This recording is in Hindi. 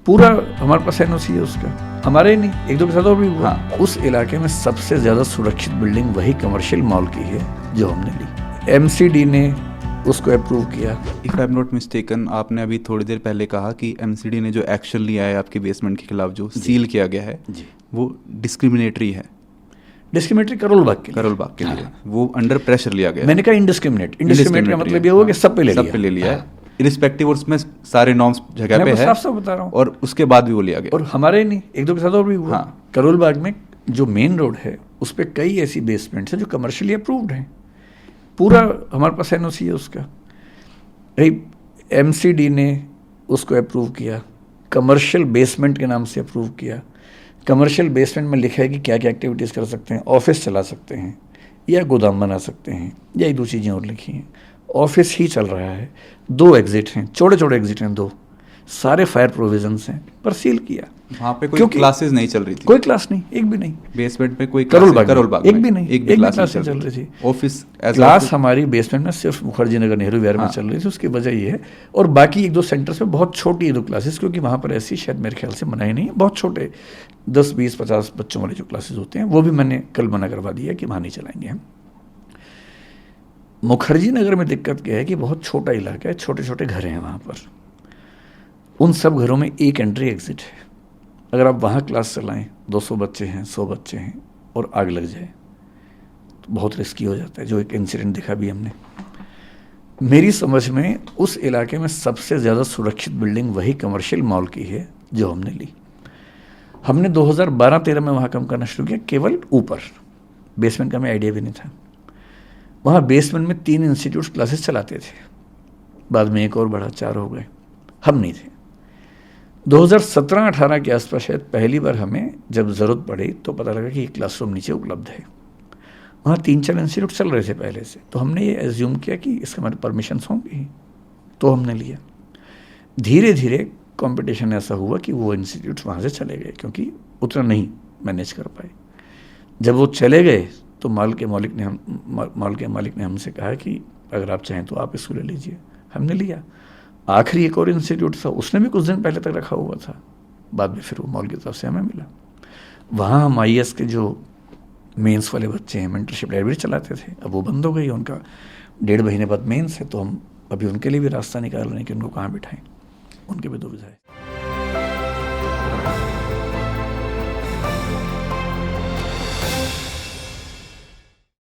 पूरा हमारे पास एनओसी है उसका, हमारे ही नहीं, एक दो के साथ और भी हुआ। उस इलाके में सबसे ज़्यादा सुरक्षित बिल्डिंग वही कमर्शियल मॉल की है जो हमने ली। एमसीडी ने उसको अप्रूव किया। If I am not mistaken, आपने अभी थोड़ी देर पहले कहा कि एमसीडी ने जो एक्शन लिया है आपके बेसमेंट के खिलाफ, जो सील किया गया है जी, वो डिस्क्रिमिनेटरी है। डिस्क्रिमिनेटरी करोल बाग के लिए वो अंडर प्रेशर लिया गया। मैंने कहा इनडिस्क्रिमिनेट का मतलब ये हुआ कि सब पे ले लिया है। इरिस्पेक्टिव, और उसमें सारे नॉर्म्स जगह पे है, साफ साफ बता रहा हूँ, और उसके बाद भी वो लिया गया। और हमारे नहीं, एक दो के साथ और भी हुआ। करोल बाग में जो मेन रोड है उस पर कई ऐसी बेसमेंट्स हैं जो कमर्शियली अप्रूव्ड हैं, पूरा हमारे पास एनओसी है उसका। एमसीडी ने उसको अप्रूव किया, कमर्शियल बेसमेंट के नाम से अप्रूव किया। कमर्शियल बेसमेंट में लिखा है कि क्या क्या एक्टिविटीज़ कर सकते हैं, ऑफिस चला सकते हैं या गोदाम बना सकते हैं, या एक दो चीज़ें और लिखी हैं। ऑफिस ही चल रहा है, 2 एग्जिट हैं, छोटे छोटे एग्जिट हैं 2, सारे फायर प्रोविजंस हैं, पर सील किया। वहाँ पे कोई क्लासेस नहीं चल रही थी, कोई क्लास नहीं, एक भी नहीं। बेसमेंट में कोई करोल बाग एक भी नहीं, एक भी क्लास नहीं चल रही थी। ऑफिस क्लास हमारी बेसमेंट में सिर्फ मुखर्जी नगर नेहरू विहार में चल रही थी। उसकी वजह ये है, और बाकी एक दो सेंटर्स में बहुत छोटी 2 क्लासेस, क्योंकि वहाँ पर ऐसी शायद मेरे ख्याल से मनाही नहीं है, बहुत छोटे 10, 20, 50 बच्चों वाले जो क्लासेस होते हैं, वो भी मैंने कल मना करवा दिया कि वहाँ नहीं चलाएंगे हम। मुखर्जी नगर में दिक्कत क्या है कि बहुत छोटा इलाका है, छोटे छोटे घर हैं वहाँ पर, उन सब घरों में एक एंट्री एग्जिट है। अगर आप वहाँ क्लास चलाएं, 200 बच्चे हैं, 100 बच्चे हैं, और आग लग जाए तो बहुत रिस्की हो जाता है, जो एक इंसिडेंट देखा भी हमने। मेरी समझ में उस इलाके में सबसे ज़्यादा सुरक्षित बिल्डिंग वही कमर्शियल मॉल की है जो हमने ली। हमने 2012-13 में वहाँ काम करना शुरू किया, केवल ऊपर, बेसमेंट का हमें आइडिया भी नहीं था। वहाँ बेसमेंट में 3 इंस्टीट्यूट्स क्लासेस चलाते थे, बाद में एक और बढ़ा, 4 हो गए, हम नहीं थे। 2017-18 के आसपास शायद पहली बार हमें जब ज़रूरत पड़ी तो पता लगा कि ये क्लासरूम नीचे उपलब्ध है। वहाँ 3-4 इंस्टीट्यूट चल रहे थे पहले से, तो हमने ये एज्यूम किया कि इसके हमारे परमिशंस होंगी, तो हमने लिया। धीरे धीरे कंपटीशन ऐसा हुआ कि वो इंस्टीट्यूट्स वहाँ से चले गए, क्योंकि उतना नहीं मैनेज कर पाए। जब वो चले गए तो मॉल के मालिक ने हमसे कहा कि अगर आप चाहें तो आप इसको ले लीजिए। हमने लिया। आखिरी एक और इंस्टीट्यूट था, उसने भी कुछ दिन पहले तक रखा हुआ था, बाद में फिर वो मॉल की तरफ से हमें मिला। वहाँ हम IAS के जो मेंस वाले बच्चे हैं, मेंटरशिप लाइब्रेरी चलाते थे, अब वो बंद हो गई, उनका 1.5 महीने बाद मेंस है, तो हम अभी उनके लिए भी रास्ता निकाल रहे हैं कि उनको कहाँ बिठाएं। उनके भी दुविधा है।